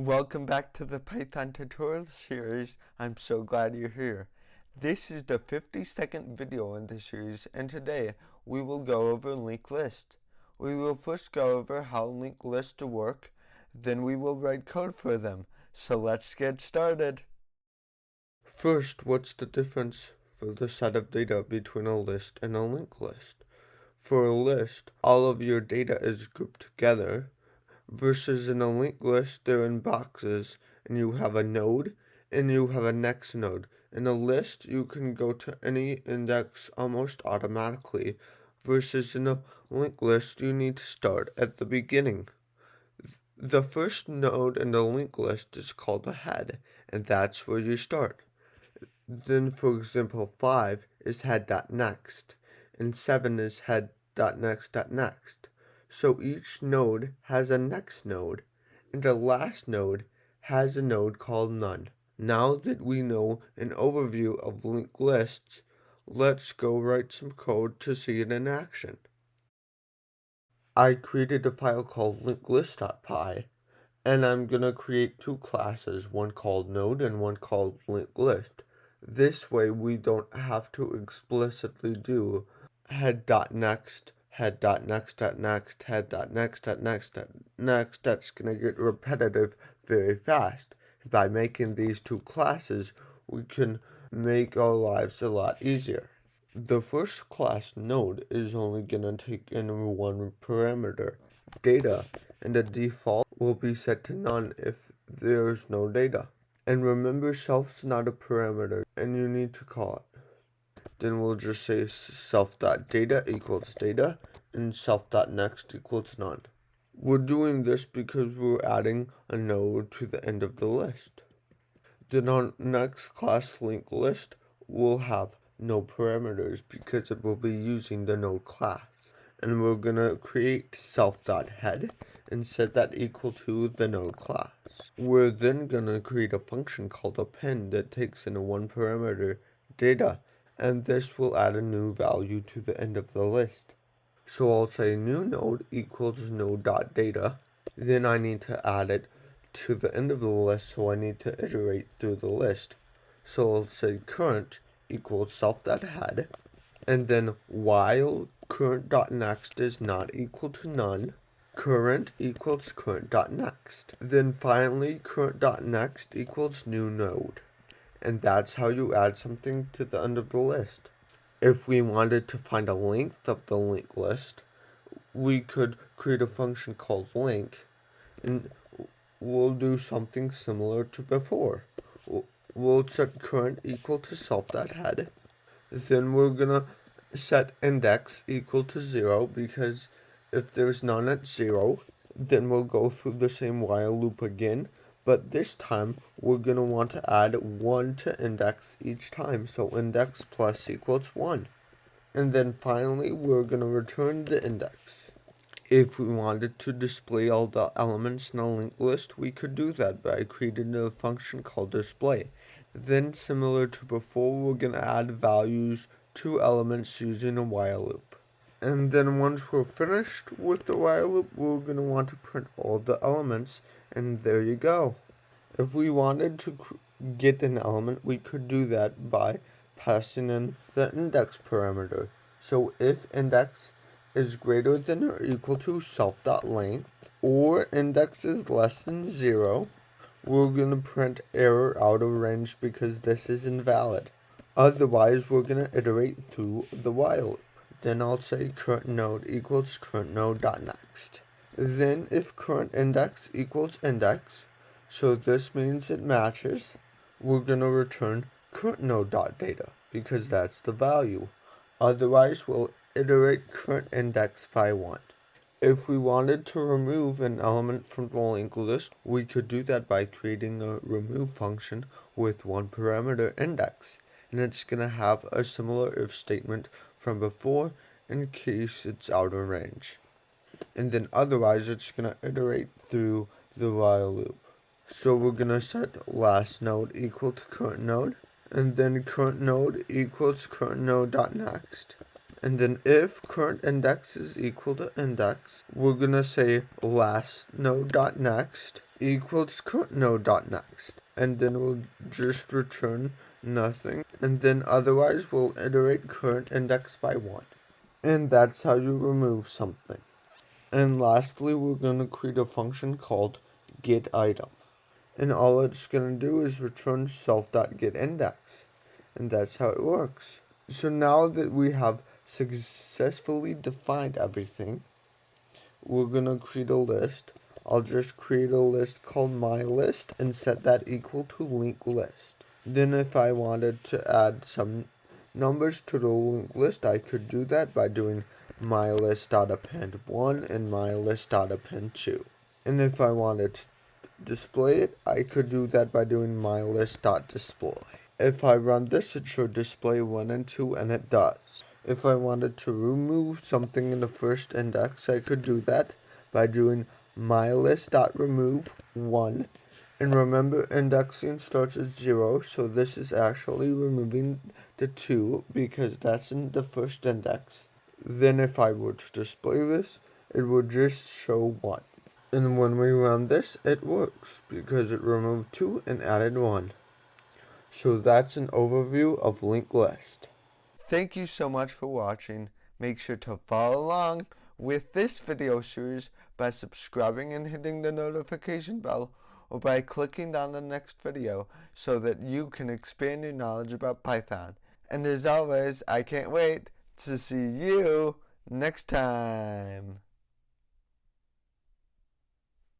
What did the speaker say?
Welcome back to the Python tutorial series. I'm so glad you're here. This is the 52nd video in the series, and today we will go over linked lists. We will first go over how linked lists work, then we will write code for them. So let's get started. First, what's the difference for the set of data between a list and a linked list? For a list, all of your data is grouped together, versus in a linked list, they're in boxes, and you have a node, and you have a next node. In a list, you can go to any index almost automatically, versus in a linked list, you need to start at the beginning. The first node in the linked list is called a head, and that's where you start. Then, for example, 5 is head.next, and 7 is head.next.next. So each node has a next node, and the last node has a node called none. Now that we know an overview of linked lists, let's go write some code to see it in action. I created a file called linkedlist.py, and I'm going to create two classes, one called node and one called linked list. This way we don't have to explicitly do head.next, head.next.next, head.next.next.next. That's going to get repetitive very fast. By making these two classes, we can make our lives a lot easier. The first class node is only going to take in one parameter, data, and the default will be set to none if there's no data. And remember, self's not a parameter, and you need to call it. Then we'll just say self.data equals data, and self.next equals none. We're doing this because we're adding a node to the end of the list. Then our next class linked list will have no parameters because it will be using the node class. And we're going to create self.head and set that equal to the node class. We're then going to create a function called append that takes in a one parameter data, and this will add a new value to the end of the list. So I'll say new node equals node.data. Then I need to add it to the end of the list, so I need to iterate through the list. So I'll say current equals self.head, and then while current.next is not equal to none, current equals current.next. Then finally current.next equals new node. And that's how you add something to the end of the list. If we wanted to find a length of the linked list, we could create a function called link, and we'll do something similar to before. We'll set current equal to self.head. Then we're gonna set index equal to 0, because if there's none at 0, then we'll go through the same while loop again, but this time we're gonna want to add 1 to index each time, so index plus equals 1. And then finally we're gonna return the index. If we wanted to display all the elements in a linked list, we could do that by creating a function called display. Then, similar to before, we're going to add values to elements using a while loop. And then once we're finished with the while loop, we're going to want to print all the elements, and there you go. If we wanted to get an element, we could do that by passing in the index parameter. So if index is greater than or equal to self.length, or index is less than 0, we're going to print error out of range because this is invalid. Otherwise, we're going to iterate through the while loop. Then I'll say current node equals current node.next. Then if current index equals index, so this means it matches, we're going to return current node.data because that's the value. Otherwise, we'll iterate current index by 1. If we wanted to remove an element from the linked list, we could do that by creating a remove function with one parameter index, and it's going to have a similar if statement from before in case it's out of range. And then otherwise it's going to iterate through the while loop. So we're going to set last node equal to current node, and then current node equals current node.next. And then if current index is equal to index, we're going to say last node.next equals current node dot next, and then we'll just return nothing, and then otherwise we'll iterate current index by 1. And that's how you remove something. And lastly, we're going to create a function called getItem. And all it's going to do is return self.getIndex. And that's how it works. So now that we have successfully defined everything, we're going to create a list. I'll just create a list called myList and set that equal to linked list. Then if I wanted to add some numbers to the linked list, I could do that by doing mylist.append1 and mylist.append2. And if I wanted to display it, I could do that by doing mylist.display. If I run this, it should display 1 and 2, and it does. If I wanted to remove something in the first index, I could do that by doing mylist.remove1. And remember, indexing starts at 0, so this is actually removing the 2 because that's in the first index. Then if I were to display this, it would just show 1. And when we run this, it works because it removed 2 and added 1. So that's an overview of linked list. Thank you so much for watching. Make sure to follow along with this video series by subscribing and hitting the notification bell, or by clicking on the next video so that you can expand your knowledge about Python. And as always, I can't wait to see you next time.